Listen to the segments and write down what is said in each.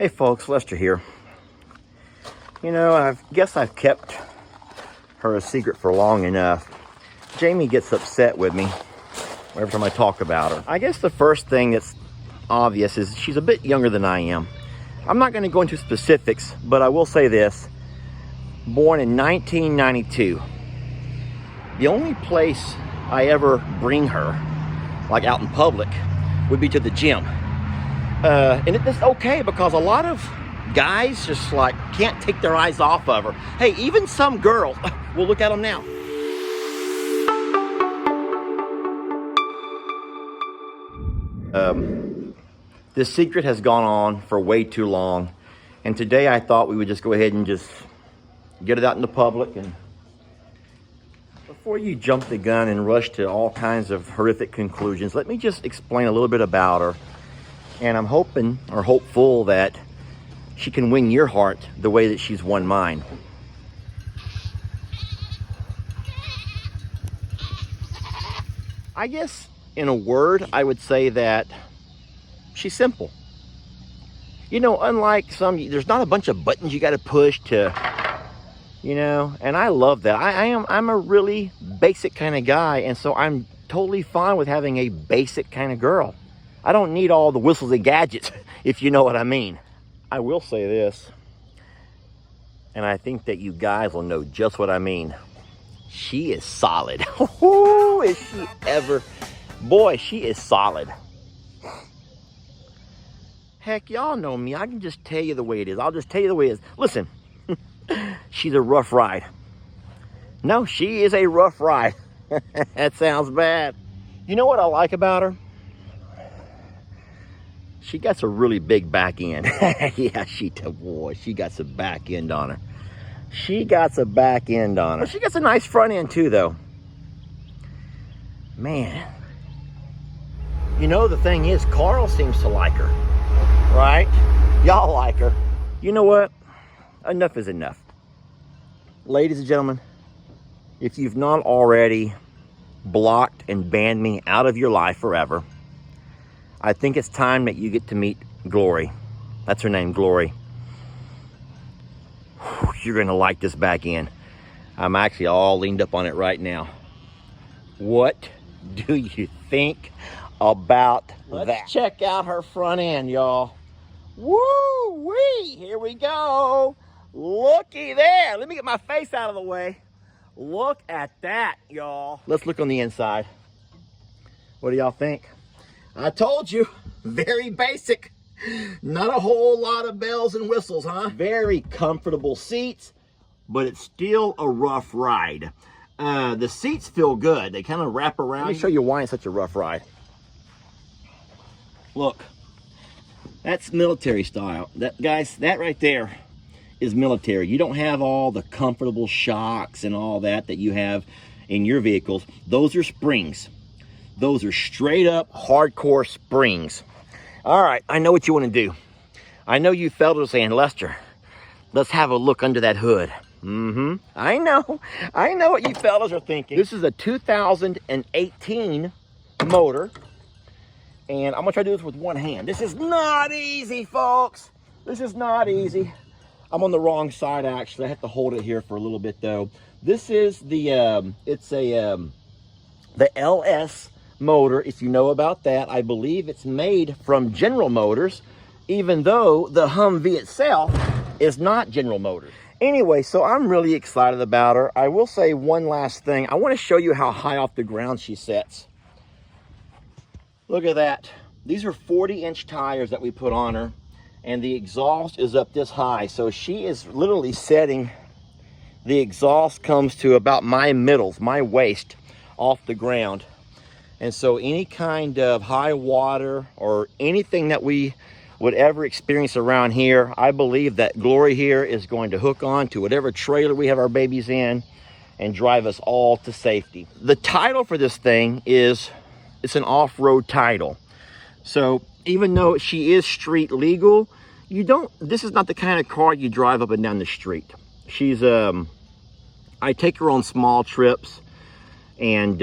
Hey folks, Lester here. You know, I guess I've kept her a secret for long enough. Jamie gets upset with me every time I talk about her. I guess the first thing that's obvious is she's a bit younger than I am. I'm not going to go into specifics, but I will say this. Born in 1992. The only place I ever bring her, like out in public, would be to the gym. And it's okay because a lot of guys just like can't take their eyes off of her. Hey, even some girls, we'll look at them now. This secret has gone on for way too long. And today I thought we would just go ahead and just get it out in the public. And before you jump the gun and rush to all kinds of horrific conclusions, let me just explain a little bit about her. And I'm hoping or hopeful that she can win your heart the way that she's won mine. I guess in a word, I would say that she's simple. You know, unlike some, there's not a bunch of buttons you got to push to, you know, and I love that. I'm a really basic kind of guy, and so I'm totally fine with having a basic kind of girl. I don't need all the whistles and gadgets, if you know what I mean. I will say this, and I think that you guys will know just what I mean. She is solid. Ooh, is she ever? Boy, she is solid. Heck, y'all know me. I can just tell you the way it is. I'll just tell you the way it is. Listen, she's a rough ride. No, she is a rough ride. That sounds bad. You know what I like about her? She got a really big back end. Yeah, boy, she got some back end on her. She got some back end on her. She got a nice front end too, though. Man. You know, the thing is, Carl seems to like her. Right? Y'all like her. You know what? Enough is enough. Ladies and gentlemen, if you've not already blocked and banned me out of your life forever, I think it's time that you get to meet Glory. That's her name, Glory. Whew, you're gonna like this back end. I'm actually all leaned up on it right now. What do you think about that? Let's check out her front end, y'all. Woo-wee, here we go. Looky there. Let me get my face out of the way. Look at that, y'all. Let's look on the inside. What do y'all think? I told you, very basic. Not a whole lot of bells and whistles, huh? Very comfortable seats, but it's still a rough ride. The seats feel good. They kind of wrap around. Let me show you why it's such a rough ride. Look, that's military style. Guys, that right there is military. You don't have all the comfortable shocks and all that you have in your vehicles. Those are springs. Those are straight up hardcore springs. All right, I know what you want to do. I know you fellas are saying, Lester, let's have a look under that hood. I know what you fellas are thinking. This is a 2018 motor, and I'm gonna try to do this with one hand. This is not easy, folks. This is not easy. I'm on the wrong side, actually. I have to hold it here for a little bit, though. This is the, the LS motor, if you know about that. I believe it's made from General Motors, even though the Humvee itself is not General Motors. Anyway, so I'm really excited about her. I will say one last thing. I want to show you how high off the ground she sets. Look at that. These are 40-inch tires that we put on her, and the exhaust is up this high. So she is literally setting, the exhaust comes to about my middles, my waist, off the ground. And so any kind of high water or anything that we would ever experience around here, I believe that Glory here is going to hook on to whatever trailer we have our babies in and drive us all to safety. The title for this thing is, it's an off-road title. So even though she is street legal, this is not the kind of car you drive up and down the street. She's, I take her on small trips, And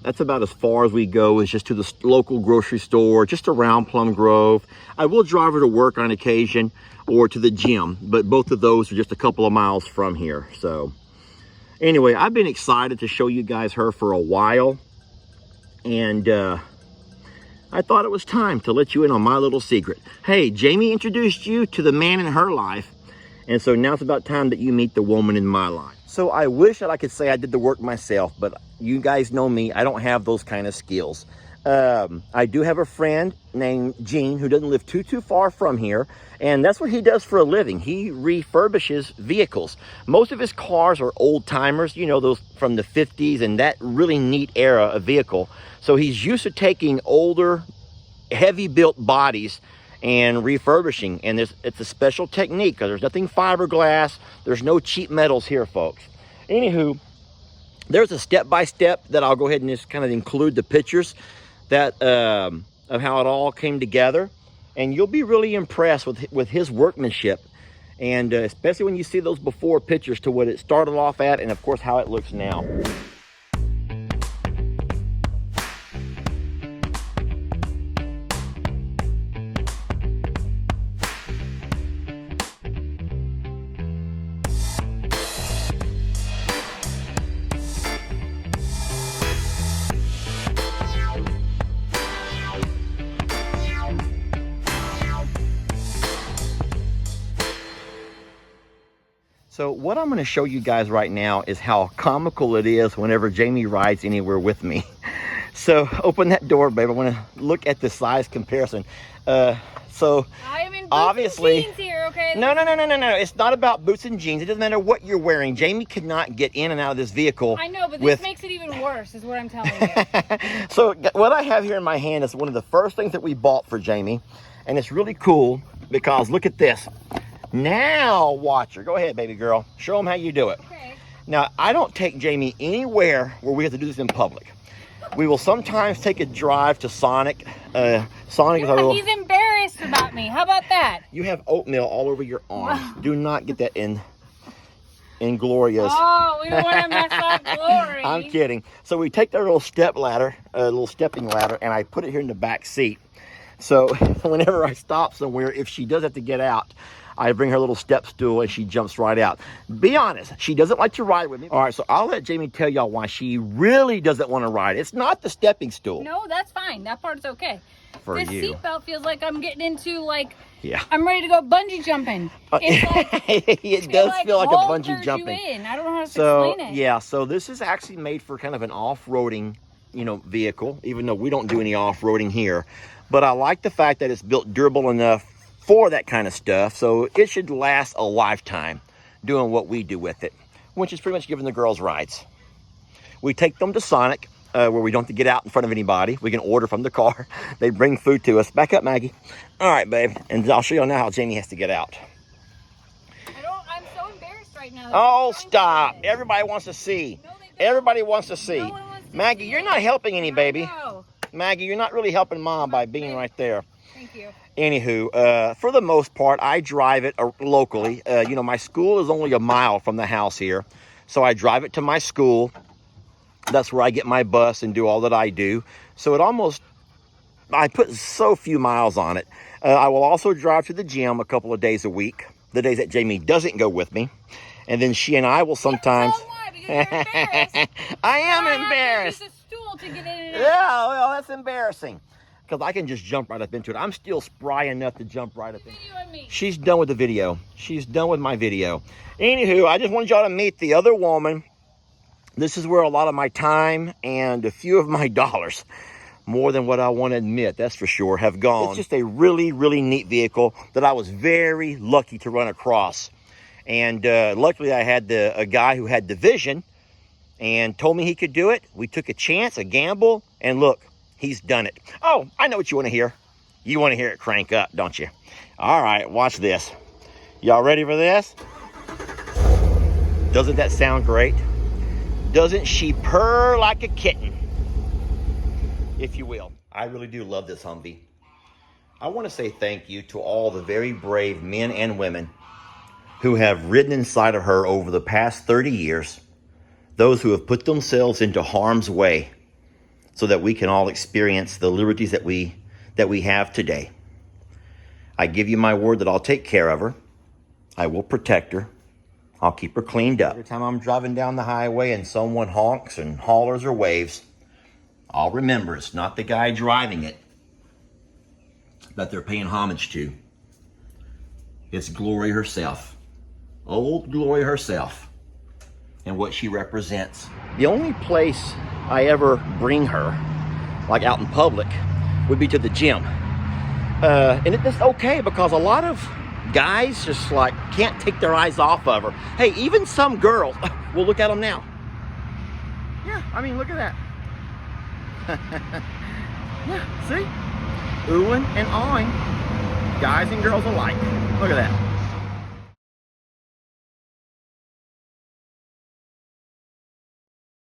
that's about as far as we go, is just to the local grocery store, just around Plum Grove. I will drive her to work on occasion or to the gym, but both of those are just a couple of miles from here. So anyway, I've been excited to show you guys her for a while. And I thought it was time to let you in on my little secret. Hey, Jamie introduced you to the man in her life. And so now it's about time that you meet the woman in my life. So I wish that I could say I did the work myself, but you guys know me, I don't have those kind of skills. I do have a friend named Gene who doesn't live too far from here, and that's what he does for a living. He refurbishes vehicles. Most of his cars are old timers, you know, those from the 50s and that really neat era of vehicle. So he's used to taking older, heavy built bodies and refurbishing, and it's a special technique because there's nothing fiberglass, there's no cheap metals here, folks. Anywho, there's a step-by-step that I'll go ahead and just kind of include the pictures that of how it all came together, and you'll be really impressed with his workmanship, and especially when you see those before pictures to what it started off at, and of course how it looks now. So what I'm going to show you guys right now is how comical it is whenever Jamie rides anywhere with me. So open that door, babe. I want to look at the size comparison. So I am in obviously, boots and jeans here, okay? No. It's not about boots and jeans. It doesn't matter what you're wearing. Jamie could not get in and out of this vehicle. I know, but this makes it even worse, is what I'm telling you. So what I have here in my hand is one of the first things that we bought for Jamie, and it's really cool because look at this. Now watch her. Go ahead, baby girl. Show them how you do it. Okay. Now, I don't take Jamie anywhere where we have to do this in public. We will sometimes take a drive to Sonic. Sonic is our little... He's embarrassed about me. How about that? You have oatmeal all over your arms. Do not get that in Gloria's. Oh, we don't want to mess up Glory. I'm kidding. So we take that little step ladder, little stepping ladder, and I put it here in the back seat. So whenever I stop somewhere, if she does have to get out, I bring her little step stool and she jumps right out. Be honest, she doesn't like to ride with me. All right, so I'll let Jamie tell y'all why she really doesn't want to ride. It's not the stepping stool. No, that's fine. That part's okay. For this you. seatbelt feels like I'm getting into, like, yeah, I'm ready to go bungee jumping. It's like, it does feel like a bungee jumping. I don't know how to explain it. Yeah, so this is actually made for kind of an off-roading, you know, vehicle, even though we don't do any off-roading here. But I like the fact that it's built durable enough for that kind of stuff, so it should last a lifetime doing what we do with it, which is pretty much giving the girls rides. We take them to Sonic, where we don't have to get out in front of anybody. We can order from the car. They bring food to us. Back up, Maggie. All right, babe, and I'll show you now how Jamie has to get out. I'm so embarrassed right now. Oh, stop. Everybody wants to see. No, they don't. Everybody wants to see. No one wants to Maggie, see you're it. not helping any, baby. No. Maggie, you're not really helping Mom by being right there. Thank you. Anywho, for the most part, I drive it locally. You know, my school is only a mile from the house here. So I drive it to my school. That's where I get my bus and do all that I do. So I put so few miles on it. I will also drive to the gym a couple of days a week, the days that Jamie doesn't go with me. And then she and I will sometimes... So why? Because you're embarrassed. I am embarrassed. I have to use a stool to get in and out. Yeah, well, that's embarrassing. Because I can just jump right up into it. I'm still spry enough to jump right up into it. She's done with the video. She's done with my video. Anywho, I just wanted y'all to meet the other woman. This is where a lot of my time and a few of my dollars, more than what I want to admit, that's for sure, have gone. It's just a really, really neat vehicle that I was very lucky to run across. And luckily I had a guy who had the vision and told me he could do it. We took a chance, a gamble, and look, he's done it. Oh, I know what you want to hear. You want to hear it crank up, don't you? All right, watch this. Y'all ready for this? Doesn't that sound great? Doesn't she purr like a kitten, if you will? I really do love this Humvee. I want to say thank you to all the very brave men and women who have ridden inside of her over the past 30 years, those who have put themselves into harm's way so that we can all experience the liberties that we have today. I give you my word that I'll take care of her. I will protect her. I'll keep her cleaned up. Every time I'm driving down the highway and someone honks and hollers or waves, I'll remember it's not the guy driving it that they're paying homage to. It's Glory herself. Old Glory herself. And what she represents. The only place I ever bring her, like out in public, would be to the gym. And it's okay because a lot of guys just like can't take their eyes off of her. Hey, even some girls, we'll look at them now. Yeah, I mean, look at that. Yeah, see? Oohing and awing, guys and girls alike. Look at that.